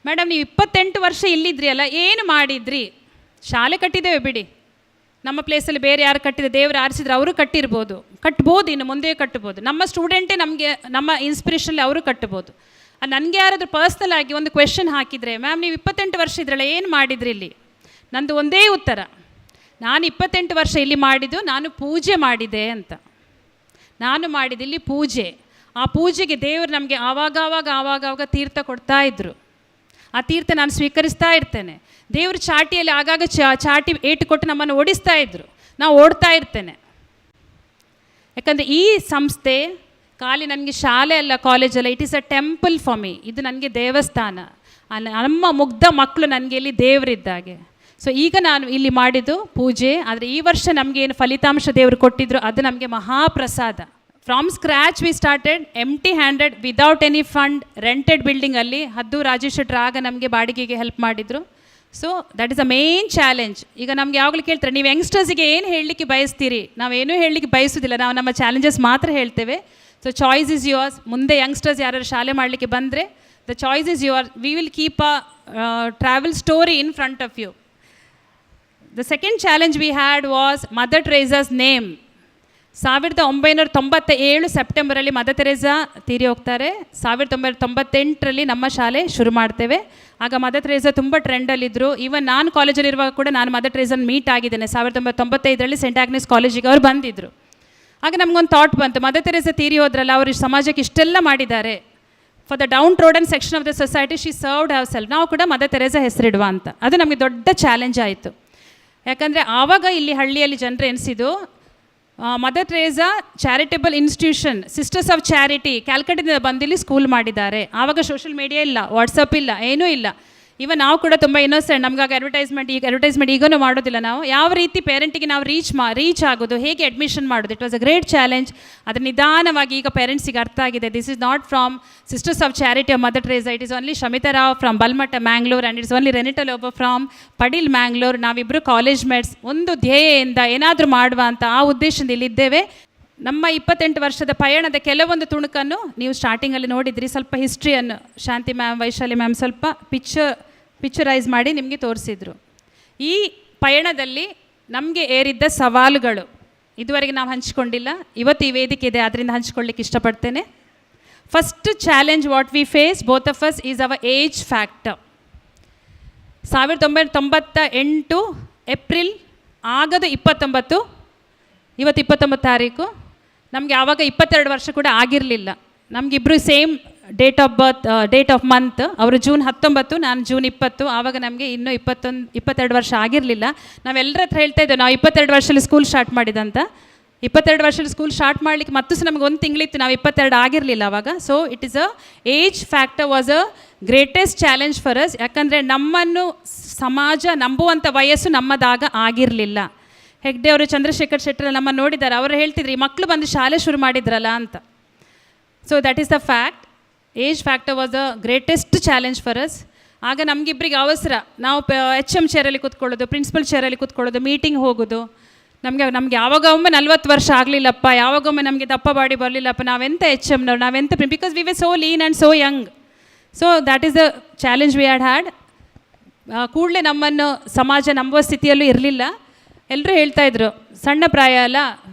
Madam ನೀವು 28 ವರ್ಷ ಇಲ್ಲಿದ್ರಿ ಅಲ್ಲ, ಏನು ಮಾಡಿದ್ರಿ? ಶಾಲೆ ಕಟ್ಟಿದ್ದೇವೆ ಬಿಡಿ, ನಮ್ಮ ಪ್ಲೇಸಲ್ಲಿ ಬೇರೆ ಯಾರು ಕಟ್ಟಿದೆ, ದೇವರು ಆರಿಸಿದ್ರೆ ಅವರು ಕಟ್ಬೋದು, ಇನ್ನು ಮುಂದೆ ಕಟ್ಬೋದು. ನಮ್ಮ ಸ್ಟೂಡೆಂಟೇ ನಮಗೆ ನಮ್ಮ ಇನ್ಸ್ಪಿರೇಷನಲ್ಲಿ ಅವರು ಕಟ್ಬೋದು. ನನಗೆ ಯಾರಾದರೂ ಪರ್ಸ್ನಲ್ ಆಗಿ ಒಂದು ಕ್ವೆಶನ್ ಹಾಕಿದರೆ, ಮ್ಯಾಮ್ ನೀವು 28 ವರ್ಷ ಇದ್ರಲ್ಲ, ಏನು ಮಾಡಿದ್ರಿ ಇಲ್ಲಿ? ನಂದು ಒಂದೇ ಉತ್ತರ, ನಾನು 28 ವರ್ಷ ಇಲ್ಲಿ ಮಾಡಿದ್ದು ನಾನು ಪೂಜೆ ಮಾಡಿದೆ ಅಂತ. ನಾನು ಮಾಡಿದ್ದು ಇಲ್ಲಿ ಪೂಜೆ. ಆ ಪೂಜೆಗೆ ದೇವರು ನಮಗೆ ಆವಾಗ ತೀರ್ಥ ಕೊಡ್ತಾ ಇದ್ದರು. ಆ ತೀರ್ಥ ನಾನು ಸ್ವೀಕರಿಸ್ತಾ ಇರ್ತೇನೆ. ದೇವರು ಚಾಟಿಯಲ್ಲಿ ಆಗಾಗ ಚಾಟಿ ಏಟು ಕೊಟ್ಟು ನಮ್ಮನ್ನು ಓಡಿಸ್ತಾ ಇದ್ದರು, ನಾವು ಓಡ್ತಾ ಇರ್ತೇನೆ. ಯಾಕಂದರೆ ಈ ಸಂಸ್ಥೆ ಖಾಲಿ ನನಗೆ ಶಾಲೆ ಅಲ್ಲ, ಕಾಲೇಜಲ್ಲ, it is a temple for me. ಇದು ನನಗೆ ದೇವಸ್ಥಾನ. ನಮ್ಮ ಮುಗ್ಧ ಮಕ್ಕಳು ನನಗೆ ಇಲ್ಲಿ ದೇವರಿದ್ದಾಗೆ. ಸೊ ಈಗ ನಾನು ಇಲ್ಲಿ ಮಾಡಿದ್ದು ಪೂಜೆ. ಆದರೆ ಈ ವರ್ಷ ನಮಗೆ ಏನು ಫಲಿತಾಂಶ ದೇವರು ಕೊಟ್ಟಿದ್ರು ಅದು ನಮಗೆ ಮಹಾಪ್ರಸಾದ. From scratch we started, empty handed, without any fund, rented ಬಿಲ್ಡಿಂಗಲ್ಲಿ. ಹದ್ದು ರಾಜೇಶ್ ಶೆಟ್ಟರ್ ಆಗ ನಮಗೆ ಬಾಡಿಗೆಗೆ ಹೆಲ್ಪ್ ಮಾಡಿದರು. So that is a main challenge. ಈಗ ನಮ್ಗೆ ಯಾವಾಗಲೂ ಕೇಳ್ತಾರೆ, ನೀವು ಯಂಗ್ಸ್ಟರ್ಸಿಗೆ ಏನು ಹೇಳಲಿಕ್ಕೆ ಬಯಸ್ತೀರಿ? ನಾವೇನೂ ಹೇಳಲಿಕ್ಕೆ ಬಯಸೋದಿಲ್ಲ, ನಾವು ನಮ್ಮ ಚಾಲೆಂಜಸ್ ಮಾತ್ರ ಹೇಳ್ತೇವೆ. So choice is yours. ಮುಂದೆ ಯಂಗ್ಸ್ಟರ್ಸ್ ಯಾರು ಶಾಲೆ ಮಾಡಲಿಕ್ಕೆ ಬಂದರೆ, the choice is your. We will keep a travel story in front of you. The second challenge we had was Mother Teresa's name. 1997 ಸೆಪ್ಟೆಂಬರಲ್ಲಿ ಮದರ್ ತೆರೇಸಾ ತೀರಿ ಹೋಗ್ತಾರೆ. 1998ರಲ್ಲಿ ನಮ್ಮ ಶಾಲೆ ಶುರು ಮಾಡ್ತೇವೆ. ಆಗ ಮದರ್ ತೆರೇಸಾ ತುಂಬ ಟ್ರೆಂಡಲ್ಲಿದ್ದರು. ಈವನ್ ನಾನು ಕಾಲೇಜಲ್ಲಿರುವಾಗ ಕೂಡ ನಾನು ಮದರ್ ಟೆರೇಸನ್ ಮೀಟ್ ಆಗಿದ್ದೇನೆ. 1995ರಲ್ಲಿ ಸೆಂಟ್ ಆಗ್ನೆಸ್ ಕಾಲೇಜಿಗೆ ಅವ್ರು ಬಂದಿದ್ದರು. ಆಗ ನಮಗೊಂದು ಥಾಟ್ ಬಂತು, ಮದರ್ ತೆರೇಸಾ ತೀರಿ ಹೋದ್ರಲ್ಲ, ಅವರು ಸಮಾಜಕ್ಕೆ ಇಷ್ಟೆಲ್ಲ ಮಾಡಿದ್ದಾರೆ. For the downtrodden section of the society she served herself. ನಾವು ಕೂಡ ಮದರ್ ತೆರೇಸಾ ಹೆಸರಿಡುವ ಅಂತ. ಅದು ನಮಗೆ ದೊಡ್ಡ ಚಾಲೆಂಜ್ ಆಯಿತು. ಯಾಕಂದರೆ ಆವಾಗ ಇಲ್ಲಿ ಹಳ್ಳಿಯಲ್ಲಿ ಜನರು ಎನಿಸಿದ್ದು, Mother Teresa charitable institution, Sisters of Charity ಕ್ಯಾಲ್ಕಟಿಂದ ಬಂದಿಲ್ಲಿ ಸ್ಕೂಲ್ ಮಾಡಿದ್ದಾರೆ. ಆವಾಗ ಸೋಷಿಯಲ್ ಮೀಡಿಯಾ ಇಲ್ಲ, ವಾಟ್ಸಪ್ ಇಲ್ಲ, ಏನೂ ಇಲ್ಲ. ಇವನ್ ನಾವು ಕೂಡ ತುಂಬ ಇನ್ನೋಸೆಂಟ್. ನಮಗಾಗ ಅಡ್ವರ್ಟೈಸ್ಮೆಂಟ್ ಈಗನೂ ಮಾಡೋದಿಲ್ಲ. ನಾವು ಯಾವ ರೀತಿ ಪೇರೆಂಟಿಗೆ ನಾವು ರೀಚ್ ಆಗೋದು, ಹೇಗೆ ಅಡ್ಮಿಷನ್ ಮಾಡೋದು, it was a great challenge. ಅದರ ನಿಧಾನವಾಗಿ ಈಗ ಪೇರೆಂಟ್ಸಿಗೆ ಅರ್ಥ ಆಗಿದೆ, this is not from Sisters of Charity of Mother Teresa, it is only Shamita Rao from Balmatta Mangalore and it's only Renita Lobo from Padil Mangalore. ನಾವಿಬ್ಬರು ಕಾಲೇಜ್ ಮೇಟ್ಸ್, ಒಂದು ಧ್ಯೇಯದಿಂದ ಏನಾದರೂ ಮಾಡುವ ಅಂತ ಆ ಉದ್ದೇಶದಿಂದ ಇಲ್ಲಿದ್ದೇವೆ. ನಮ್ಮ 28 ವರ್ಷದ ಪಯಣದ ಕೆಲವೊಂದು ತುಣುಕನ್ನು ನೀವು ಸ್ಟಾರ್ಟಿಂಗಲ್ಲಿ ನೋಡಿದ್ರಿ. ಸ್ವಲ್ಪ ಹಿಸ್ಟ್ರಿಯನ್ನು ಶಾಂತಿ ಮ್ಯಾಮ್, ವೈಶಾಲಿ ಮ್ಯಾಮ್ ಸ್ವಲ್ಪ ಪಿಕ್ಚರೈಸ್ ಮಾಡಿ ನಿಮಗೆ ತೋರಿಸಿದ್ರು. ಈ ಪಯಣದಲ್ಲಿ ನಮಗೆ ಏರಿದ್ದ ಸವಾಲುಗಳು ಇದುವರೆಗೆ ನಾವು ಹಂಚಿಕೊಂಡಿಲ್ಲ. ಇವತ್ತು ಈ ವೇದಿಕೆ ಇದೆ, ಅದರಿಂದ ಹಂಚ್ಕೊಳ್ಳಿಕ್ಕೆ ಇಷ್ಟಪಡ್ತೇನೆ. First challenge what we face both of us is our age factor. 1998 April, ಆಗದು 29, ಇವತ್ತು 29 ತಾರೀಕು. ನಮಗೆ ಆವಾಗ 22 ವರ್ಷ ಕೂಡ ಆಗಿರಲಿಲ್ಲ. ನಮಗಿಬ್ಬರು ಸೇಮ್ ಡೇಟ್ ಆಫ್ ಮಂತ್. ಅವರು ಜೂನ್ 19, ನಾನು ಜೂನ್ 20. ಆವಾಗ ನಮಗೆ ಇನ್ನೂ 22 ವರ್ಷ ಆಗಿರಲಿಲ್ಲ. ನಾವೆಲ್ಲರ ಹತ್ರ ಹೇಳ್ತಾ ಇದ್ದೇವೆ, ನಾವು 22 ವರ್ಷದಲ್ಲಿ ಸ್ಕೂಲ್ ಸ್ಟಾರ್ಟ್ ಮಾಡಿದಂತ. 22 ವರ್ಷದಲ್ಲಿ ಸ್ಕೂಲ್ ಸ್ಟಾರ್ಟ್ ಮಾಡಲಿಕ್ಕೆ ಮತ್ತು ಸಹ ನಮಗೆ ಒಂದು ತಿಂಗಳಿತ್ತು, ನಾವು 22 ಆಗಿರಲಿಲ್ಲ ಆವಾಗ. So it is a age factor was a greatest challenge for us. ಯಾಕಂದರೆ ನಮ್ಮನ್ನು ಸಮಾಜ ನಂಬುವಂಥ ವಯಸ್ಸು ನಮ್ಮದಾಗ ಆಗಿರಲಿಲ್ಲ. ಹೆಗ್ಡೆ ಅವರು, ಚಂದ್ರಶೇಖರ್ ಶೆಟ್ಟರ್ ನಮ್ಮ ನೋಡಿದ್ದಾರೆ. ಅವರು ಹೇಳ್ತಿದ್ರು, ಈ ಮಕ್ಕಳು ಬಂದು ಶಾಲೆ ಶುರು ಮಾಡಿದ್ರಲ್ಲ ಅಂತ. So that is the fact. Age factor was the greatest challenge for us. ಆಗ ನಮಗಿಬ್ಬರಿಗೆ ಅವಸರ, ನಾವು HM ಚೇರಲ್ಲಿ ಕೂತ್ಕೊಳ್ಳೋದು, ಪ್ರಿನ್ಸಿಪಲ್ ಚೇರಲ್ಲಿ ಕೂತ್ಕೊಳ್ಳೋದು, ಮೀಟಿಂಗ್ ಹೋಗೋದು. ನಮಗೆ ಯಾವಾಗೊಮ್ಮೆ 40 ವರ್ಷ ಆಗಲಿಲ್ಲಪ್ಪ, ಯಾವಾಗೊಮ್ಮೆ ನಮಗೆ ದಪ್ಪ ಬಾಡಿ ಬರಲಿಲ್ಲಪ್ಪ, ನಾವೆಂತ HM ನವ್ರು, ನಾವೆಂತ because we were so lean and so young. So that is the challenge we had. ಕೂಡಲೇ ನಮ್ಮನ್ನು ಸಮಾಜ ನಂಬುವ ಸ್ಥಿತಿಯಲ್ಲೂ ಇರಲಿಲ್ಲ. ಎಲ್ಲರೂ ಹೇಳ್ತಾಯಿದ್ರು, ಸಣ್ಣ ಪ್ರಾಯ ಅಲ್ಲ,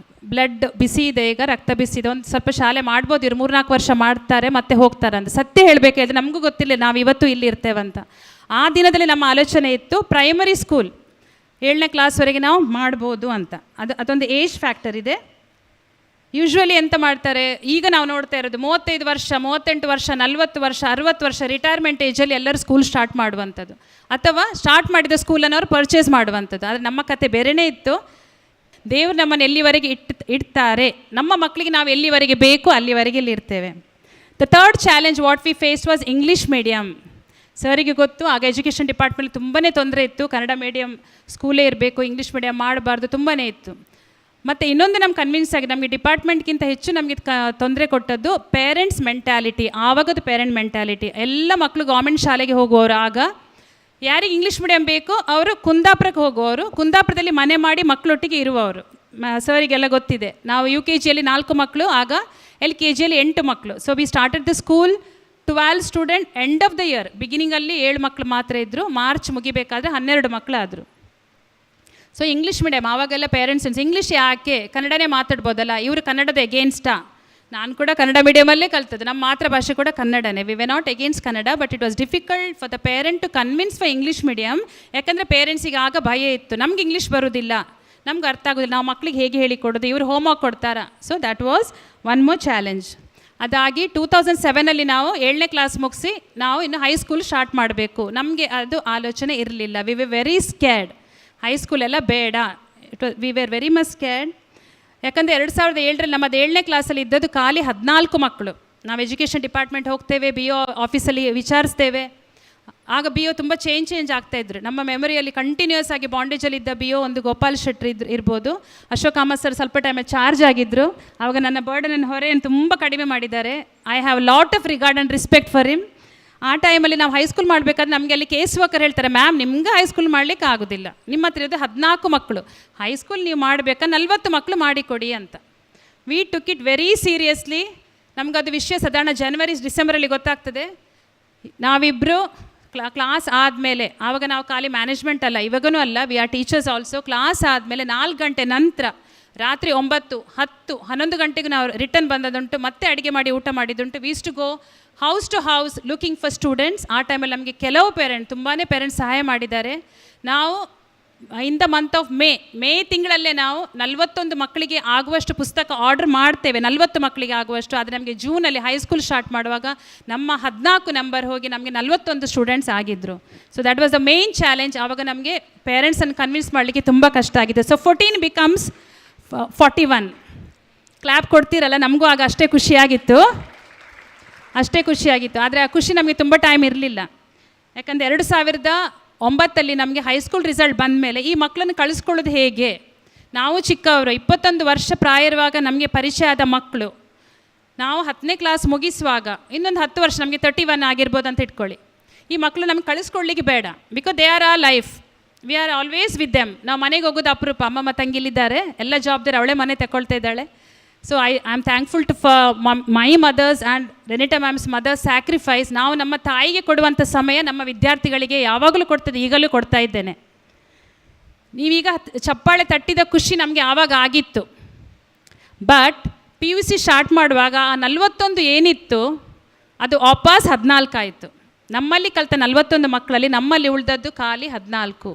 ಬ್ಲಡ್ ಬಿಸಿ ಇದೆ, ಈಗ ರಕ್ತ ಬಿಸಿ ಇದೆ, ಒಂದು ಸ್ವಲ್ಪ ಶಾಲೆ ಮಾಡ್ಬೋದು, ಇವರು 3-4 ವರ್ಷ ಮಾಡ್ತಾರೆ ಮತ್ತೆ ಹೋಗ್ತಾರೆ ಅಂತ. ಸತ್ಯ ಹೇಳಬೇಕಾದ್ರೆ ನಮಗೂ ಗೊತ್ತಿಲ್ಲ ನಾವು ಇವತ್ತು ಇಲ್ಲಿ ಇರ್ತೇವಂತ. ಆ ದಿನದಲ್ಲಿ ನಮ್ಮ ಆಲೋಚನೆ ಇತ್ತು, ಪ್ರೈಮರಿ ಸ್ಕೂಲ್ 7ನೇ ಕ್ಲಾಸ್ವರೆಗೆ ನಾವು ಮಾಡ್ಬೋದು ಅಂತ. ಅದೊಂದು ಏಜ್ ಫ್ಯಾಕ್ಟರ್ ಇದೆ. ಯೂಶ್ವಲಿ ಎಂತ ಮಾಡ್ತಾರೆ, ಈಗ ನಾವು ನೋಡ್ತಾ ಇರೋದು 35 ವರ್ಷ, 38 ವರ್ಷ, 40 ವರ್ಷ, 60 ವರ್ಷ ರಿಟೈರ್ಮೆಂಟ್ ಏಜಲ್ಲಿ ಎಲ್ಲರೂ ಸ್ಕೂಲ್ ಸ್ಟಾರ್ಟ್ ಮಾಡುವಂಥದ್ದು, ಅಥವಾ ಸ್ಟಾರ್ಟ್ ಮಾಡಿದ ಸ್ಕೂಲನ್ನು ಅವ್ರು ಪರ್ಚೇಸ್ ಮಾಡುವಂಥದ್ದು. ಆದರೆ ನಮ್ಮ ಕತೆ ಬೇರೆಯೇ ಇತ್ತು. ದೇವರು ನಮ್ಮನ್ನು ಎಲ್ಲಿವರೆಗೆ ಇಡ್ತಾರೆ, ನಮ್ಮ ಮಕ್ಕಳಿಗೆ ನಾವು ಎಲ್ಲಿವರೆಗೆ ಬೇಕು ಅಲ್ಲಿವರೆಗೆ ಇಲ್ಲಿ ಇರ್ತೇವೆ. The third challenge what we face was English medium. ಸರಿಗೆ ಗೊತ್ತು, ಆಗ ಎಜುಕೇಷನ್ ಡಿಪಾರ್ಟ್ಮೆಂಟ್ ತುಂಬಾ ತೊಂದರೆ ಇತ್ತು. ಕನ್ನಡ ಮೀಡಿಯಮ್ ಸ್ಕೂಲೇ ಇರಬೇಕು, ಇಂಗ್ಲೀಷ್ ಮೀಡಿಯಮ್ ಮಾಡಬಾರ್ದು, ತುಂಬಾ ಇತ್ತು. ಮತ್ತು ಇನ್ನೊಂದು ನಮ್ಗೆ ಕನ್ವಿನ್ಸ್ ಆಗಿ, ನಮಗೆ ಡಿಪಾರ್ಟ್ಮೆಂಟ್ಗಿಂತ ಹೆಚ್ಚು ನಮಗೆ ತೊಂದರೆ ಕೊಟ್ಟದ್ದು ಪೇರೆಂಟ್ಸ್ ಮೆಂಟ್ಯಾಲಿಟಿ. ಆವಾಗದು ಪೇರೆಂಟ್ ಮೆಂಟ್ಯಾಲಿಟಿ. ಎಲ್ಲ ಮಕ್ಕಳು ಗೌರ್ಮೆಂಟ್ ಶಾಲೆಗೆ ಹೋಗುವವರು. ಆಗ ಯಾರಿಗೆ ಇಂಗ್ಲೀಷ್ ಮೀಡಿಯಮ್ ಬೇಕು ಅವರು ಕುಂದಾಪುರಕ್ಕೆ ಹೋಗುವವರು, ಕುಂದಾಪುರದಲ್ಲಿ ಮನೆ ಮಾಡಿ ಮಕ್ಕಳೊಟ್ಟಿಗೆ ಇರುವವರು. ಸರಿಗೆಲ್ಲ ಗೊತ್ತಿದೆ. ನಾವು UKGಯಲ್ಲಿ 4 ಮಕ್ಕಳು, ಆಗ LKGಯಲ್ಲಿ 8 ಮಕ್ಕಳು. So we started the school 12 student end of the year, ಬಿಗಿನಿಂಗಲ್ಲಿ 7 ಮಕ್ಕಳು ಮಾತ್ರ ಇದ್ದರು, ಮಾರ್ಚ್ ಮುಗಿಬೇಕಾದ್ರೆ 12 ಮಕ್ಕಳಾದರು. ಸೊ ಇಂಗ್ಲೀಷ್ ಮೀಡಿಯಮ್, ಆವಾಗೆಲ್ಲ ಪೇರೆಂಟ್ಸ್ ಇಂಗ್ಲೀಷ್ ಯಾಕೆ, ಕನ್ನಡನೇ ಮಾತಾಡ್ಬೋದಲ್ಲ, ಇವರು ಕನ್ನಡದ ಎಗೇನ್ಸ್ಟಾ. ನಾನು ಕೂಡ ಕನ್ನಡ ಮೀಡಿಯಮಲ್ಲೇ ಕಲ್ತದ್ದು, ನಮ್ಮ ಮಾತೃಭಾಷೆ ಕೂಡ ಕನ್ನಡನೇ. We were not against Kannada, but it was difficult for the parent to convince for English medium. ಯಾಕಂದರೆ ಪೇರೆಂಟ್ಸಿಗೆ ಆಗ ಭಯ ಇತ್ತು, ನಮ್ಗೆ ಇಂಗ್ಲೀಷ್ ಬರೋದಿಲ್ಲ, ನಮ್ಗೆ ಅರ್ಥ ಆಗೋದಿಲ್ಲ, ನಾವು ಮಕ್ಳಿಗೆ ಹೇಗೆ ಹೇಳಿಕೊಡೋದು, ಇವರು ಹೋಮ್ವರ್ಕ್ ಕೊಡ್ತಾರಾ. So that was one more challenge. ಅದಾಗಿ 2007 ನಾವು 7ನೇ ಕ್ಲಾಸ್ ಮುಗಿಸಿ ನಾವು ಇನ್ನು ಹೈಸ್ಕೂಲ್ ಸ್ಟಾರ್ಟ್ ಮಾಡಬೇಕು. ನಮಗೆ ಅದು ಆಲೋಚನೆ ಇರಲಿಲ್ಲ. ವಿ ವೆ ವೆರಿ ಸ್ಕ್ಯಾರ್ಡ್, ಹೈಸ್ಕೂಲೆಲ್ಲ ಬೇಡ, we were very much scared. ಯಾಕಂದರೆ 2007 ನಮ್ಮದು 7ನೇ ಕ್ಲಾಸಲ್ಲಿ ಇದ್ದದ್ದು ಖಾಲಿ 14 ಮಕ್ಕಳು. ನಾವು ಎಜುಕೇಷನ್ ಡಿಪಾರ್ಟ್ಮೆಂಟ್ ಹೋಗ್ತೇವೆ, ಬಿ ಒ ಆಫೀಸಲ್ಲಿ ವಿಚಾರಿಸ್ತೇವೆ. ಆಗ ಬಿ ಒ ತುಂಬ ಚೇಂಜ್ ಆಗ್ತಾಯಿದ್ರು. ನಮ್ಮ ಮೆಮೊರಿಯಲ್ಲಿ ಕಂಟಿನ್ಯೂಸ್ ಆಗಿ ಬಾಂಡೇಜಲ್ಲಿದ್ದ ಬಿ ಒ ಒಂದು ಗೋಪಾಲ್ ಶೆಟ್ಟಿ ಇರ್ಬೋದು, ಅಶೋಕ್ ಕಾಮತ್ ಸರ್ ಸ್ವಲ್ಪ ಟೈಮ್ ಚಾರ್ಜ್ ಆಗಿದ್ದರು. ಆವಾಗ ನನ್ನ ಬರ್ಡನ್ ಹೊರೆಯನ್ನು ತುಂಬ ಕಡಿಮೆ ಮಾಡಿದ್ದಾರೆ. I have lot of regard and respect for him. ಆ ಟೈಮಲ್ಲಿ ನಾವು ಹೈಸ್ಕೂಲ್ ಮಾಡಬೇಕಾದ್ರೆ ನಮಗೆ ಅಲ್ಲಿ ಕೇಸ್ ವರ್ಕರ್ ಹೇಳ್ತಾರೆ, ಮ್ಯಾಮ್ ನಿಮ್ಗೆ ಹೈಸ್ಕೂಲ್ ಮಾಡಲಿಕ್ಕೆ ಆಗೋದಿಲ್ಲ, ನಿಮ್ಮ ಹತ್ರ ಇರೋದು 14 ಮಕ್ಕಳು, ಹೈಸ್ಕೂಲ್ ನೀವು ಮಾಡಬೇಕಾ 40 ಮಕ್ಕಳು ಮಾಡಿಕೊಡಿ ಅಂತ. We took it very seriously. ನಮಗದು ವಿಷಯ ಸಾಧಾರಣ ಜನವರಿ ಡಿಸೆಂಬರಲ್ಲಿ ಗೊತ್ತಾಗ್ತದೆ. ನಾವಿಬ್ಬರು ಕ್ಲಾಸ್ ಆದಮೇಲೆ, ಆವಾಗ ನಾವು ಖಾಲಿ ಮ್ಯಾನೇಜ್ಮೆಂಟ್ ಅಲ್ಲ, ಇವಾಗೂ ಅಲ್ಲ, we are teachers also. Class ಆದಮೇಲೆ 4 ಗಂಟೆ ನಂತರ ರಾತ್ರಿ 9, 10, 11 ಗಂಟೆಗೂ ನಾವು ರಿಟರ್ನ್ ಬಂದದುಂಟು, ಮತ್ತೆ ಅಡುಗೆ ಮಾಡಿ ಊಟ ಮಾಡಿದ್ದುಂಟು. We used to go house to house looking for students. ಆ ಟೈಮಲ್ಲಿ ನಮಗೆ ಕೆಲವು ತುಂಬಾ ಪೇರೆಂಟ್ಸ್ ಸಹಾಯ ಮಾಡಿದ್ದಾರೆ. ನಾವು in the month of May ತಿಂಗಳಲ್ಲೇ ನಾವು 41 ಮಕ್ಕಳಿಗೆ ಆಗುವಷ್ಟು ಪುಸ್ತಕ ಆರ್ಡರ್ ಮಾಡ್ತೇವೆ, 40 ಮಕ್ಕಳಿಗೆ ಆಗುವಷ್ಟು. ಆದರೆ ನಮಗೆ ಜೂನಲ್ಲಿ ಹೈಸ್ಕೂಲ್ ಸ್ಟಾರ್ಟ್ ಮಾಡುವಾಗ ನಮ್ಮ 14 ನಂಬರ್ ಹೋಗಿ ನಮಗೆ 41 ಸ್ಟೂಡೆಂಟ್ಸ್ ಆಗಿದ್ದರು. So that was the main challenge. ಆವಾಗ ನಮಗೆ ಪೇರೆಂಟ್ಸನ್ನು ಕನ್ವಿನ್ಸ್ ಮಾಡಲಿಕ್ಕೆ ತುಂಬ ಕಷ್ಟ ಆಗಿದೆ. So 14 becomes 41. ಕ್ಲ್ಯಾಪ್ ಕೊಡ್ತೀರಲ್ಲ, ನಮಗೂ ಆಗ ಅಷ್ಟೇ ಖುಷಿಯಾಗಿತ್ತು. ಆದರೆ ಆ ಖುಷಿ ನಮಗೆ ತುಂಬ ಟೈಮ್ ಇರಲಿಲ್ಲ. ಯಾಕಂದರೆ 2009 ನಮಗೆ ಹೈಸ್ಕೂಲ್ ರಿಸಲ್ಟ್ ಬಂದ ಮೇಲೆ ಈ ಮಕ್ಕಳನ್ನು ಕಳಿಸ್ಕೊಳ್ಳೋದು ಹೇಗೆ. ನಾವು ಚಿಕ್ಕವರು, 21 ವರ್ಷ ಪ್ರಾಯ ಇರುವಾಗ ನಮಗೆ ಪರಿಚಯ ಆದ ಮಕ್ಕಳು. ನಾವು 10ನೇ ಕ್ಲಾಸ್ ಮುಗಿಸುವಾಗ ಇನ್ನೊಂದು 10 ವರ್ಷ, ನಮಗೆ 31 ಆಗಿರ್ಬೋದು ಅಂತ ಇಟ್ಕೊಳ್ಳಿ. ಈ ಮಕ್ಕಳು ನಮ್ಗೆ ಕಳಿಸ್ಕೊಳ್ಳಿಕ್ಕೆ ಬೇಡ, ಬಿಕಾಸ್ ದೇ ಆರ್ ಆ life, we are always with them. ನಾವು ಮನೆಗೆ ಹೋಗೋದು ಅಪರೂಪ. ಅಮ್ಮಮ್ಮ ತಂಗಿಲಿದ್ದಾರೆ, ಎಲ್ಲ ಜವಾಬ್ದಾರಿ ಅವಳೇ ಮನೆ ತಗೊಳ್ತಾ ಇದ್ದಾಳೆ. So I am thankful to my mother's and Renita ma'am's mother's sacrifice. ನಾವು ನಮ್ಮ ತಾಯಿಗೆ ಕೊಡುವಂಥ ಸಮಯ ನಮ್ಮ ವಿದ್ಯಾರ್ಥಿಗಳಿಗೆ ಯಾವಾಗಲೂ ಕೊಡ್ತದೆ, ಈಗಲೂ ಕೊಡ್ತಾ ಇದ್ದೇನೆ. ನೀವೀಗ ಚಪ್ಪಾಳೆ ತಟ್ಟಿದ ಖುಷಿ ನಮಗೆ ಆವಾಗ ಆಗಿತ್ತು. ಬಟ್ PUC ಸ್ಟಾರ್ಟ್ ಮಾಡುವಾಗ ಆ 41 ಏನಿತ್ತು ಅದು ವಾಪಸ್ 14 ಆಯಿತು. ನಮ್ಮಲ್ಲಿ ಕಲಿತ 41 ಮಕ್ಕಳಲ್ಲಿ ನಮ್ಮಲ್ಲಿ ಉಳಿದದ್ದು ಖಾಲಿ 14.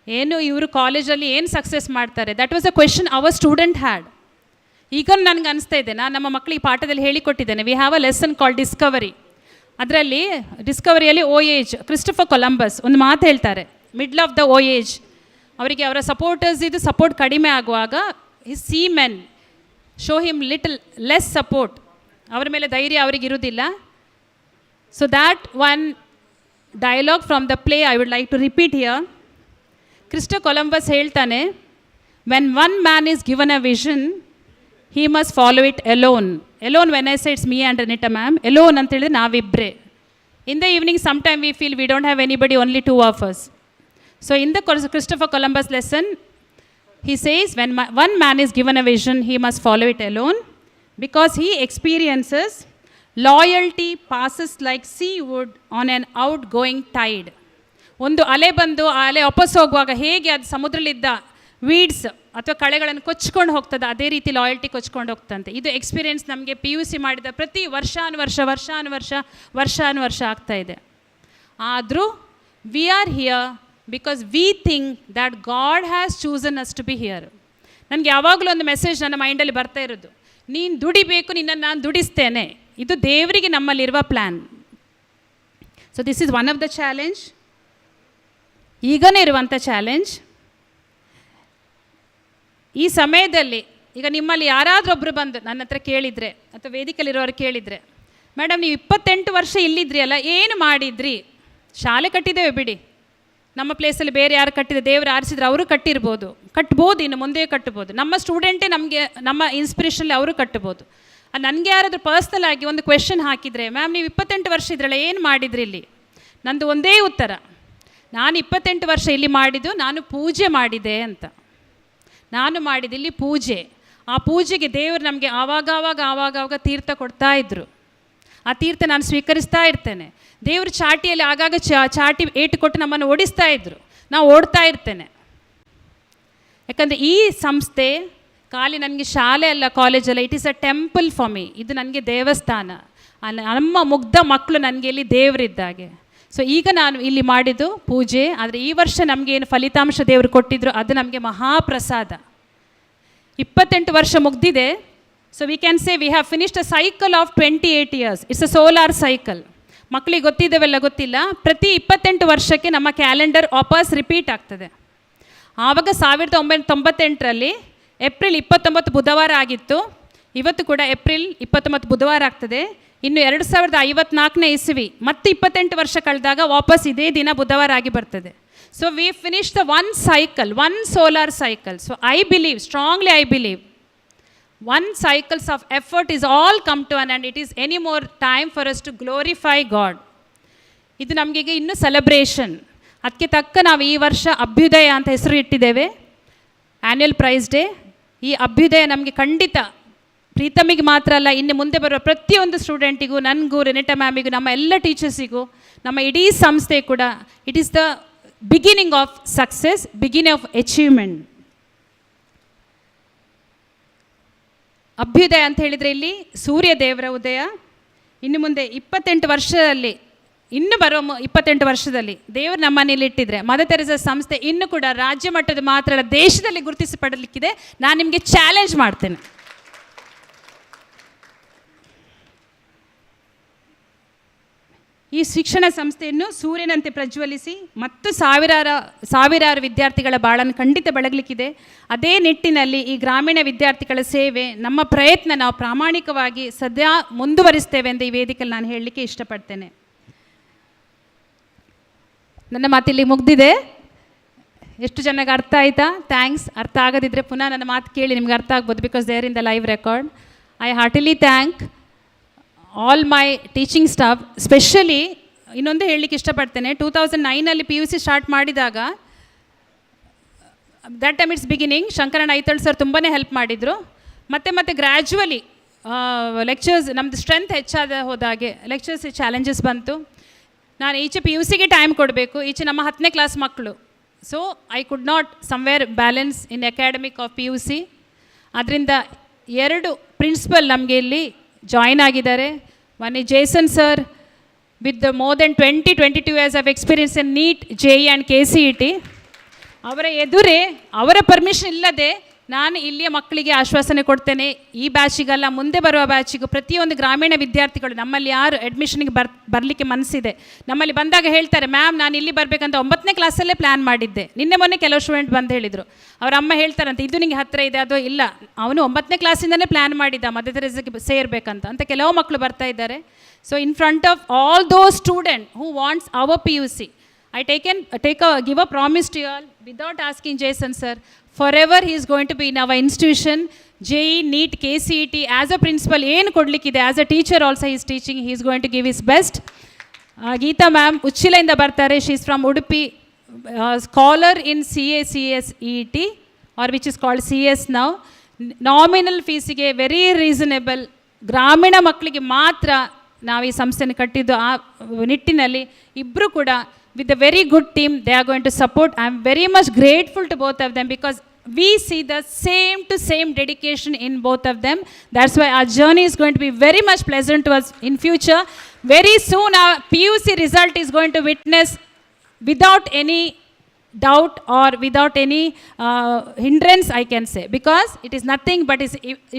ಏನು ಇವರು ಕಾಲೇಜಲ್ಲಿ ಏನು ಸಕ್ಸಸ್ ಮಾಡ್ತಾರೆ, that was a question our student had. ಈಗ ನನಗೆ ಅನಿಸ್ತಾ ಇದೆ, ನಾನು ನಮ್ಮ ಮಕ್ಕಳಿಗೆ ಪಾಠದಲ್ಲಿ ಹೇಳಿಕೊಟ್ಟಿದ್ದೇನೆ, we have a lesson called Discovery. ಅದರಲ್ಲಿ ಡಿಸ್ಕವರಿಯಲ್ಲಿ ಓಯೇಜ್, ಕ್ರಿಸ್ಟೋಫರ್ ಕೊಲಂಬಸ್ ಒಂದು ಮಾತು ಹೇಳ್ತಾರೆ, ಮಿಡ್ಲ್ ಆಫ್ ದ ಓಯೇಜ್ ಅವರಿಗೆ ಅವರ ಸಪೋರ್ಟರ್ಸ್ ಇದು ಸಪೋರ್ಟ್ ಕಡಿಮೆ ಆಗುವಾಗ his seamen show him little less support, ಅವರ ಮೇಲೆ ಧೈರ್ಯ ಅವರಿಗೆ ಇರುವುದಿಲ್ಲ. So that one dialogue from the play I would like to repeat here. Christopher Columbus ಹೇಳ್ತಾನೆ, when one man is given a vision he must follow it alone. Alone, when I say it's me and Renita ma'am, alone ಅಂತ ಹೇಳಿದ್ರೆ ನಾವಿಬ್ಬರೇ. In the evening sometime we feel we don't have anybody, only 2 of us. So in the Christopher Columbus lesson, he says when one man is given a vision, he must follow it alone, because he experiences loyalty passes like seawood on an outgoing tide. ಒಂದು ಅಲೆ ಬಂದು ಆ ಅಲೆ ವಾಪಸ್ ಹೋಗುವಾಗ ಹೇಗೆ ಅದು ಸಮುದ್ರದಲ್ಲಿದ್ದ weeds ಅಥವಾ ಕಳೆಗಳನ್ನು ಕೊಚ್ಕೊಂಡು ಹೋಗ್ತದೆ, ಅದೇ ರೀತಿ ಲಾಯಲ್ಟಿ ಕೊಚ್ಕೊಂಡು ಹೋಗ್ತಂತೆ. ಇದು ಎಕ್ಸ್ಪೀರಿಯೆನ್ಸ್ ನಮಗೆ PUC ಮಾಡಿದ ಪ್ರತಿ ವರ್ಷಾನುವರ್ಷ ಆಗ್ತಾ ಇದೆ. ಆದರೂ we are here because we think that God has chosen us to be here. ನನಗೆ ಯಾವಾಗಲೂ ಒಂದು ಮೆಸೇಜ್ ನನ್ನ ಮೈಂಡಲ್ಲಿ ಬರ್ತಾ ಇರೋದು, ನೀನು ದುಡಿಬೇಕು, ನಿನ್ನನ್ನು ನಾನು ದುಡಿಸ್ತೇನೆ. ಇದು ದೇವರಿಗೆ ನಮ್ಮಲ್ಲಿರುವ plan. So this is one of the challenge, ಈಗನೇ ಇರುವಂಥ ಚಾಲೆಂಜ್. ಈ ಸಮಯದಲ್ಲಿ ಈಗ ನಿಮ್ಮಲ್ಲಿ ಯಾರಾದರೂ ಒಬ್ಬರು ಬಂದು ನನ್ನ ಹತ್ರ ಕೇಳಿದರೆ ಅಥವಾ ವೇದಿಕೆಯಲ್ಲಿರೋರು ಕೇಳಿದರೆ, ಮೇಡಮ್ ನೀವು 28 ವರ್ಷ ಇಲ್ಲಿದ್ರಿ ಅಲ್ಲ, ಏನು ಮಾಡಿದ್ರಿ? ಶಾಲೆ ಕಟ್ಟಿದ್ದೇವೆ ಬಿಡಿ, ನಮ್ಮ ಪ್ಲೇಸಲ್ಲಿ ಬೇರೆ ಯಾರು ಕಟ್ಟಿದೆ, ದೇವರು ಆರಿಸಿದ್ರೆ ಅವರು ಕಟ್ಬೋದು, ಇನ್ನು ಮುಂದೆ ಕಟ್ಬೋದು. ನಮ್ಮ ಸ್ಟೂಡೆಂಟೇ ನಮಗೆ ನಮ್ಮ ಇನ್ಸ್ಪಿರೇಷನಲ್ಲಿ ಅವರು ಕಟ್ಬೋದು. ನನಗೆ ಯಾರಾದರೂ ಪರ್ಸ್ನಲ್ ಆಗಿ ಒಂದು ಕ್ವೆಶನ್ ಹಾಕಿದರೆ, ಮ್ಯಾಮ್ ನೀವು 28 ವರ್ಷ ಇದ್ರಲ್ಲ, ಏನು ಮಾಡಿದ್ರಿ ಇಲ್ಲಿ? ನಂದು ಒಂದೇ ಉತ್ತರ, ನಾನು 28 ವರ್ಷ ಇಲ್ಲಿ ಮಾಡಿದ್ದು ನಾನು ಪೂಜೆ ಮಾಡಿದೆ ಅಂತ. ನಾನು ಮಾಡಿದಿಲ್ಲಿ ಪೂಜೆ. ಆ ಪೂಜೆಗೆ ದೇವರು ನಮಗೆ ಆವಾಗ ತೀರ್ಥ ಕೊಡ್ತಾ ಇದ್ದರು. ಆ ತೀರ್ಥ ನಾನು ಸ್ವೀಕರಿಸ್ತಾ ಇರ್ತೇನೆ. ದೇವರು ಚಾಟಿಯಲ್ಲಿ ಆಗಾಗ ಚಾಟಿ ಏಟು ಕೊಟ್ಟು ನಮ್ಮನ್ನು ಓಡಿಸ್ತಾ ಇದ್ದರು, ನಾವು ಓಡ್ತಾ ಇರ್ತೇನೆ. ಯಾಕಂದರೆ ಈ ಸಂಸ್ಥೆ ಖಾಲಿ ನನಗೆ ಶಾಲೆ ಅಲ್ಲ, ಕಾಲೇಜಲ್ಲ, it is a temple for me. ಇದು ನನಗೆ ದೇವಸ್ಥಾನ. ನಮ್ಮ ಮುಗ್ಧ ಮಕ್ಕಳು ನನಗೆ ಇಲ್ಲಿ ದೇವರಿದ್ದಾಗೆ. ಸೊ ಈಗ ನಾನು ಇಲ್ಲಿ ಮಾಡಿದ್ದು ಪೂಜೆ, ಆದರೆ ಈ ವರ್ಷ ನಮಗೆ ಏನು ಫಲಿತಾಂಶ ದೇವರು ಕೊಟ್ಟಿದ್ರು ಅದು ನಮಗೆ ಮಹಾಪ್ರಸಾದ. 28 ವರ್ಷ ಮುಗ್ದಿದೆ. So we can say we have finished a cycle of 28 years. It's a solar cycle. ಮಕ್ಕಳಿಗೆ ಗೊತ್ತಿದ್ದಾವೆಲ್ಲ ಗೊತ್ತಿಲ್ಲ, ಪ್ರತಿ 28 ವರ್ಷಕ್ಕೆ ನಮ್ಮ ಕ್ಯಾಲೆಂಡರ್ ವಾಪಸ್ ರಿಪೀಟ್ ಆಗ್ತದೆ. ಆವಾಗ 1998ರಲ್ಲಿ ಏಪ್ರಿಲ್ 29 ಬುಧವಾರ ಆಗಿತ್ತು. ಇವತ್ತು ಕೂಡ ಏಪ್ರಿಲ್ 29 ಬುಧವಾರ ಆಗ್ತದೆ. ಇನ್ನು 2054ನೇ ಇಸ್ವಿ ಮತ್ತೆ 28 ವರ್ಷ ಕಳೆದಾಗ ವಾಪಸ್ ಇದೇ ದಿನ ಬುಧವಾರ ಆಗಿ ಬರ್ತದೆ. So we finish the one cycle, one solar cycle. So I believe, strongly I believe, one cycles of effort is all come to an end. It is any more time for us to glorify God. ಇದು ನಮಗೀಗ ಇನ್ನೂ celebration. ಅದಕ್ಕೆ ತಕ್ಕ ನಾವು ಈ ವರ್ಷ ಅಭ್ಯುದಯ ಅಂತ ಹೆಸರು ಇಟ್ಟಿದ್ದೇವೆ, ಆ್ಯನ್ಯಲ್ ಪ್ರೈಸ್ ಡೇ. ಈ ಅಭ್ಯುದಯ ನಮಗೆ ಖಂಡಿತ ಪ್ರೀತಮಿಗೆ ಮಾತ್ರ ಅಲ್ಲ, ಇನ್ನು ಮುಂದೆ ಬರುವ ಪ್ರತಿಯೊಂದು ಸ್ಟೂಡೆಂಟಿಗೂ, ನನಗೂ, ರೆನಿಟಾ ಮ್ಯಾಮಿಗೂ, ನಮ್ಮ ಎಲ್ಲ ಟೀಚರ್ಸಿಗೂ, ನಮ್ಮ ಇಡೀ ಸಂಸ್ಥೆ ಕೂಡ it is the beginning of success, beginning of achievement. ಅಭ್ಯುದಯ ಅಂತ ಹೇಳಿದರೆ ಇಲ್ಲಿ ಸೂರ್ಯ ದೇವರ ಉದಯ. ಇನ್ನು ಮುಂದೆ 28 ವರ್ಷದಲ್ಲಿ, ಇನ್ನು ಬರುವ 28 ವರ್ಷದಲ್ಲಿ ದೇವರು ನಮ್ಮನೇಲಿ ಇಟ್ಟಿದ್ರೆ ಮದರ್ ತೆರೇಸಾ ಸಂಸ್ಥೆ ಇನ್ನೂ ಕೂಡ ರಾಜ್ಯ ಮಟ್ಟದ ಮಾತ್ರ ಅಲ್ಲ, ದೇಶದಲ್ಲಿ ಗುರುತಿಸಪಡಲಿಕ್ಕಿದೆ. ನಾನು ನಿಮಗೆ ಚಾಲೆಂಜ್ ಮಾಡ್ತೇನೆ. ಈ ಶಿಕ್ಷಣ ಸಂಸ್ಥೆಯನ್ನು ಸೂರ್ಯನಂತೆ ಪ್ರಜ್ವಲಿಸಿ ಮತ್ತು ಸಾವಿರಾರು ವಿದ್ಯಾರ್ಥಿಗಳ ಬಾಳನ್ನು ಖಂಡಿತ ಬೆಳಗಲಿಕ್ಕಿದೆ. ಅದೇ ನಿಟ್ಟಿನಲ್ಲಿ ಈ ಗ್ರಾಮೀಣ ವಿದ್ಯಾರ್ಥಿಗಳ ಸೇವೆ, ನಮ್ಮ ಪ್ರಯತ್ನ ನಾವು ಪ್ರಾಮಾಣಿಕವಾಗಿ ಸದಾ ಮುಂದುವರಿಸ್ತೇವೆ ಎಂದು ಈ ವೇದಿಕೆಯಲ್ಲಿ ನಾನು ಹೇಳಲಿಕ್ಕೆ ಇಷ್ಟಪಡ್ತೇನೆ. ನನ್ನ ಮಾತಿಲ್ಲಿ ಮುಗ್ದಿದೆ. ಎಷ್ಟು ಚೆನ್ನಾಗಿ ಅರ್ಥ ಆಯಿತಾ? ಥ್ಯಾಂಕ್ಸ್. ಅರ್ಥ ಆಗದಿದ್ದರೆ ಪುನಃ ನನ್ನ ಮಾತು ಕೇಳಿ ನಿಮ್ಗೆ ಅರ್ಥ ಆಗ್ಬೋದು, because there in the live record. I heartily thank all my teaching staff. Specially ಇನ್ನೊಂದು ಹೇಳಲಿಕ್ಕೆ ಇಷ್ಟಪಡ್ತೇನೆ, 2009ನಲ್ಲಿ PUC ಸ್ಟಾರ್ಟ್ ಮಾಡಿದಾಗ, that time it's beginning, Shankaranna Aithal sir ತುಂಬಾ ಹೆಲ್ಪ್ ಮಾಡಿದರು. ಮತ್ತೆ ಗ್ರ್ಯಾಜುವಲಿ ಲೆಕ್ಚರ್ಸ್, ನಮ್ಮದು ಸ್ಟ್ರೆಂತ್ ಹೆಚ್ಚಾದ ಹೋದಾಗೆ ಲೆಕ್ಚರ್ಸ್ ಚಾಲೆಂಜಸ್ ಬಂತು. ನಾನು ಈಚೆ PUCಗೆ ಟೈಮ್ ಕೊಡಬೇಕು, ಈಚೆ ನಮ್ಮ 10ನೇ ಕ್ಲಾಸ್ ಮಕ್ಕಳು. So I could not somewhere balance in academic of PUC. ಅದರಿಂದ 2 ಪ್ರಿನ್ಸಿಪಲ್ ನಮಗೆ ಇಲ್ಲಿ ಜಾಯಿನ್ ಆಗಿದ್ದಾರೆ. One is Jason sir with the more than 22 years of experience in NEET, JEE and KCET. ಅವರ ಎದುರೇ, ಅವರ ಪರ್ಮಿಷನ್ ಇಲ್ಲದೆ ನಾನು ಇಲ್ಲಿಯ ಮಕ್ಕಳಿಗೆ ಆಶ್ವಾಸನೆ ಕೊಡ್ತೇನೆ, ಈ ಬ್ಯಾಚಿಗಲ್ಲ ಮುಂದೆ ಬರುವ ಬ್ಯಾಚಿಗೂ ಪ್ರತಿಯೊಂದು ಗ್ರಾಮೀಣ ವಿದ್ಯಾರ್ಥಿಗಳು ನಮ್ಮಲ್ಲಿ ಯಾರು ಅಡ್ಮಿಷನ್ಗೆ ಬರಲಿಕ್ಕೆ ಮನಸ್ಸಿದೆ, ನಮ್ಮಲ್ಲಿ ಬಂದಾಗ ಹೇಳ್ತಾರೆ, ಮ್ಯಾಮ್ ನಾನು ಇಲ್ಲಿ ಬರಬೇಕಂತ 9ನೇ ಕ್ಲಾಸಲ್ಲೇ ಪ್ಲ್ಯಾನ್ ಮಾಡಿದ್ದೆ. ನಿನ್ನೆ ಮೊನ್ನೆ ಕೆಲವು ಸ್ಟೂಡೆಂಟ್ ಬಂದು ಹೇಳಿದರು, ಅವರ ಅಮ್ಮ ಹೇಳ್ತಾರಂತೆ, ಇದು ನಿಮಗೆ ಹತ್ತಿರ ಇದೆ, ಅದು ಇಲ್ಲ, ಅವನು 9ನೇ ಕ್ಲಾಸಿಂದನೇ ಪ್ಲ್ಯಾನ್ ಮಾಡಿದ್ದ ಮದರ್ ತೆರೇಸಾಗೆ ಸೇರಬೇಕಂತ ಕೆಲವು ಮಕ್ಕಳು ಬರ್ತಾ ಇದ್ದಾರೆ. So in front of all those student who wants our PUC, I give a promise to you all without asking Jason sir. Forever he is going to be in our institution. JEE, NEET, KCET as a principal ಏನು ಕೊಡಲಿಕ್ಕಿದೆ, as a teacher also he is teaching. He is going to give his best. Geeta ma'am ಉಚ್ಚಿಲೆಯಿಂದ ಬರ್ತಾರೆ. She is from Udupi, scholar in CACSET or which is called CS now. Nominal feesಗೆ very reasonable, ಗ್ರಾಮೀಣ ಮಕ್ಕಳಿಗೆ ಮಾತ್ರ ನಾವು ಈ ಸಂಸ್ಥೆಯನ್ನು ಕಟ್ಟಿದ್ದು. ಆ ನಿಟ್ಟಿನಲ್ಲಿ ಇಬ್ಬರು ಕೂಡ with a very good team, they are going to support. I am very much grateful to both of them because we see the same dedication in both of them. That's why our journey is going to be very much pleasant to us in future. Very soon our PUC result is going to witness without any doubt or without any hindrance, I can say, because it is nothing but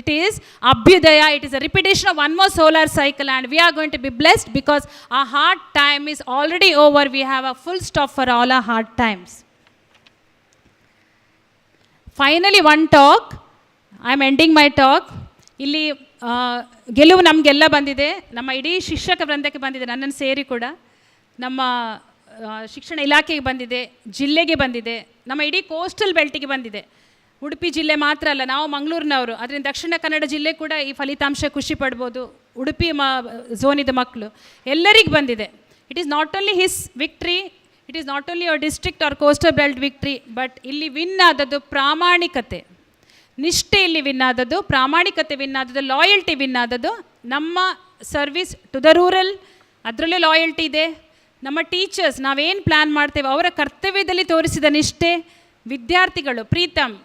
it is Abhyudaya. It is a repetition of one more solar cycle, and we are going to be blessed because our hard time is already over. We have a full stop for all our hard times. Finally, one talk. I am ending my talk. ಇಲ್ಲಿ ಗೆಲುವು ನಮಗೆಲ್ಲ ಬಂದಿದೆ, ನಮ್ಮ ಇಡೀ ಶಿಕ್ಷಕ ವೃಂದಕ್ಕೆ ಬಂದಿದೆ, ನನ್ನನ್ನು ಸೇರಿ ಕೂಡ ನಮ್ಮ ಶಿಕ್ಷಣ ಇಲಾಖೆಗೆ ಬಂದಿದೆ, ಜಿಲ್ಲೆಗೆ ಬಂದಿದೆ, ನಮ್ಮ ಇಡೀ ಕೋಸ್ಟಲ್ ಬೆಲ್ಟಿಗೆ ಬಂದಿದೆ. ಉಡುಪಿ ಜಿಲ್ಲೆ ಮಾತ್ರ ಅಲ್ಲ, ನಾವು ಮಂಗಳೂರಿನವರು, ಅದರಿಂದ ದಕ್ಷಿಣ ಕನ್ನಡ ಜಿಲ್ಲೆ ಕೂಡ ಈ ಫಲಿತಾಂಶ ಖುಷಿ ಪಡ್ಬೋದು. ಉಡುಪಿ ಝೋನಿದ ಮಕ್ಕಳು ಎಲ್ಲರಿಗೂ ಬಂದಿದೆ. It is not only his victory, it is not only your district or coastal belt victory, but ಇಲ್ಲಿ ವಿನ್ ಆದದ್ದು ಪ್ರಾಮಾಣಿಕತೆ, ನಿಷ್ಠೆ ಇಲ್ಲಿ ವಿನ್ ಆದದ್ದು, ಪ್ರಾಮಾಣಿಕತೆ ವಿನ್ ಆದದ್ದು, ಲಾಯಲ್ಟಿ ವಿನ್ ಆದದ್ದು ನಮ್ಮ ಸರ್ವಿಸ್ ಟು ದ ರೂರಲ್, ಅದರಲ್ಲೂ ಲಾಯಲ್ಟಿ ಇದೆ. ನಮ್ಮ ಟೀಚರ್ಸ್ ನಾವೇನು ಪ್ಲ್ಯಾನ್ ಮಾಡ್ತೇವೆ ಅವರ ಕರ್ತವ್ಯದಲ್ಲಿ ತೋರಿಸಿದ ನಿಷ್ಠೆ, ವಿದ್ಯಾರ್ಥಿಗಳು ಪ್ರೀತಮ್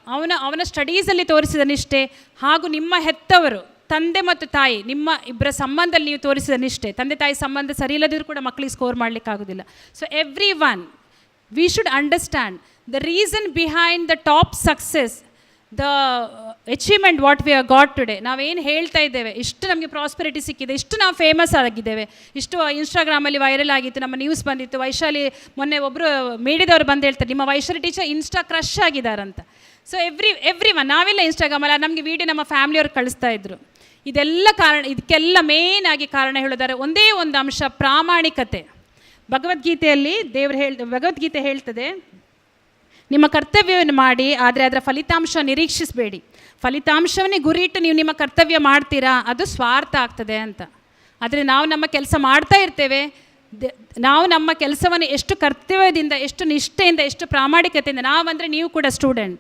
ಅವನ ಸ್ಟಡೀಸಲ್ಲಿ ತೋರಿಸಿದ ನಿಷ್ಠೆ, ಹಾಗೂ ನಿಮ್ಮ ಹೆತ್ತವರು ತಂದೆ ಮತ್ತು ತಾಯಿ ನಿಮ್ಮ ಇಬ್ಬರ ಸಂಬಂಧದಲ್ಲಿ ನೀವು ತೋರಿಸಿದ ನಿಷ್ಠೆ. ತಂದೆ ತಾಯಿ ಸಂಬಂಧ ಸರಿ ಇಲ್ಲದಿದ್ರೂ ಕೂಡ ಮಕ್ಕಳಿಗೆ ಸ್ಕೋರ್ ಮಾಡಲಿಕ್ಕಾಗೋದಿಲ್ಲ. So everyone we should understand the reason behind the top success, the achievement what we are got today. ನಾವೇನು ಹೇಳ್ತಾ ಇದ್ದೇವೆ, ಇಷ್ಟು ನಮಗೆ ಪ್ರಾಸ್ಪೆರಿಟಿ ಸಿಕ್ಕಿದೆ, ಇಷ್ಟು ನಾವು ಫೇಮಸ್ ಆಗಿದ್ದೇವೆ, ಇಷ್ಟು ಇನ್ಸ್ಟಾಗ್ರಾಮಲ್ಲಿ ವೈರಲ್ ಆಗಿತ್ತು, ನಮ್ಮ ನ್ಯೂಸ್ ಬಂದಿತ್ತು. ವೈಶಾಲಿ ಮೊನ್ನೆ ಒಬ್ಬರು ಮೀಡಿಯಾದವರು ಬಂದು ಹೇಳ್ತಾರೆ ನಿಮ್ಮ ವೈಶಾಲಿ ಟೀಚರ್ ಇನ್ಸ್ಟಾ ಕ್ರಶ್ ಆಗಿದ್ದಾರಂತ. ಸೊ ಎವ್ರಿ ಒನ್, ನಾವೆಲ್ಲ ಇನ್ಸ್ಟಾಗ್ರಾಮಲ್ಲ, ನಮಗೆ ವಿಡಿಯೋ ನಮ್ಮ ಫ್ಯಾಮಿಲಿಯವ್ರು ಕಳಿಸ್ತಾ ಇದ್ರು. ಇದೆಲ್ಲ ಕಾರಣ, ಇದಕ್ಕೆಲ್ಲ ಮೇನ್ ಆಗಿ ಕಾರಣ ಹೇಳಿದ್ದಾರೆ ಒಂದೇ ಒಂದು ಅಂಶ, ಪ್ರಾಮಾಣಿಕತೆ. ಭಗವದ್ಗೀತೆಯಲ್ಲಿ ಭಗವದ್ಗೀತೆ ಹೇಳ್ತದೆ, ನಿಮ್ಮ ಕರ್ತವ್ಯವನ್ನು ಮಾಡಿ, ಆದರೆ ಅದರ ಫಲಿತಾಂಶ ನಿರೀಕ್ಷಿಸಬೇಡಿ. ಫಲಿತಾಂಶವನ್ನೇ ಗುರಿಯಿಟ್ಟು ನೀವು ನಿಮ್ಮ ಕರ್ತವ್ಯ ಮಾಡ್ತೀರಾ, ಅದು ಸ್ವಾರ್ಥ ಆಗ್ತದೆ ಅಂತ. ಆದರೆ ನಾವು ನಮ್ಮ ಕೆಲಸ ಮಾಡ್ತಾ ಇರ್ತೇವೆ, ನಾವು ನಮ್ಮ ಕೆಲಸವನ್ನು ಎಷ್ಟು ಕರ್ತವ್ಯದಿಂದ, ಎಷ್ಟು ನಿಷ್ಠೆಯಿಂದ, ಎಷ್ಟು ಪ್ರಾಮಾಣಿಕತೆಯಿಂದ, ನಾವಂದರೆ ನೀವು ಕೂಡ ಸ್ಟೂಡೆಂಟ್,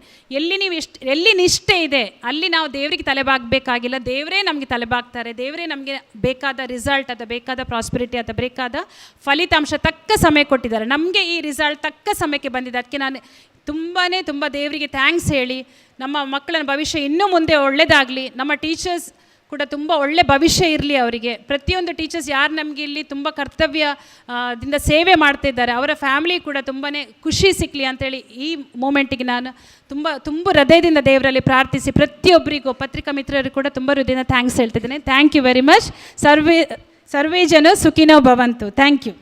ಎಲ್ಲಿ ನಿಷ್ಠೆ ಇದೆ ಅಲ್ಲಿ ನಾವು ದೇವರಿಗೆ ತಲೆಬಾಗಬೇಕಾಗಿಲ್ಲ, ದೇವರೇ ನಮಗೆ ತಲೆಬಾಗ್ತಾರೆ. ದೇವರೇ ನಮಗೆ ಬೇಕಾದ ರಿಸಲ್ಟ್, ಅಥವಾ ಬೇಕಾದ ಪ್ರಾಸ್ಪೆರಿಟಿ, ಅಥವಾ ಬೇಕಾದ ಫಲಿತಾಂಶ ತಕ್ಕ ಸಮಯ ಕೊಟ್ಟಿದ್ದಾರೆ. ನಮಗೆ ಈ ರಿಸಲ್ಟ್ ತಕ್ಕ ಸಮಯಕ್ಕೆ ಬಂದಿದೆ. ಅದಕ್ಕೆ ನಾನು ತುಂಬ ದೇವರಿಗೆ ಥ್ಯಾಂಕ್ಸ್ ಹೇಳಿ, ನಮ್ಮ ಮಕ್ಕಳ ಭವಿಷ್ಯ ಇನ್ನೂ ಮುಂದೆ ಒಳ್ಳೆಯದಾಗಲಿ, ನಮ್ಮ ಟೀಚರ್ಸ್ ಕೂಡ ತುಂಬ ಒಳ್ಳೆ ಭವಿಷ್ಯ ಇರಲಿ ಅವರಿಗೆ. ಪ್ರತಿಯೊಂದು ಟೀಚರ್ಸ್ ಯಾರು ನಮಗೆ ಇಲ್ಲಿ ತುಂಬ ಕರ್ತವ್ಯದಿಂದ ಸೇವೆ ಮಾಡ್ತಿದ್ದಾರೆ ಅವರ ಫ್ಯಾಮಿಲಿ ಕೂಡ ತುಂಬಾ ಖುಷಿ ಸಿಕ್ಕಲಿ ಅಂತೇಳಿ ಈ ಮೂಮೆಂಟಿಗೆ ನಾನು ತುಂಬ ಹೃದಯದಿಂದ ದೇವರಲ್ಲಿ ಪ್ರಾರ್ಥಿಸಿ, ಪ್ರತಿಯೊಬ್ಬರಿಗೂ ಪತ್ರಿಕಾ ಮಿತ್ರರಿಗೂ ಕೂಡ ತುಂಬ ಹೃದಯದಿಂದ ಥ್ಯಾಂಕ್ಸ್ ಹೇಳ್ತಿದ್ದೇನೆ. Thank you very much. ಸರ್ವೇ ಜನ ಸುಖಿನೋ ಭವಂತು. Thank you.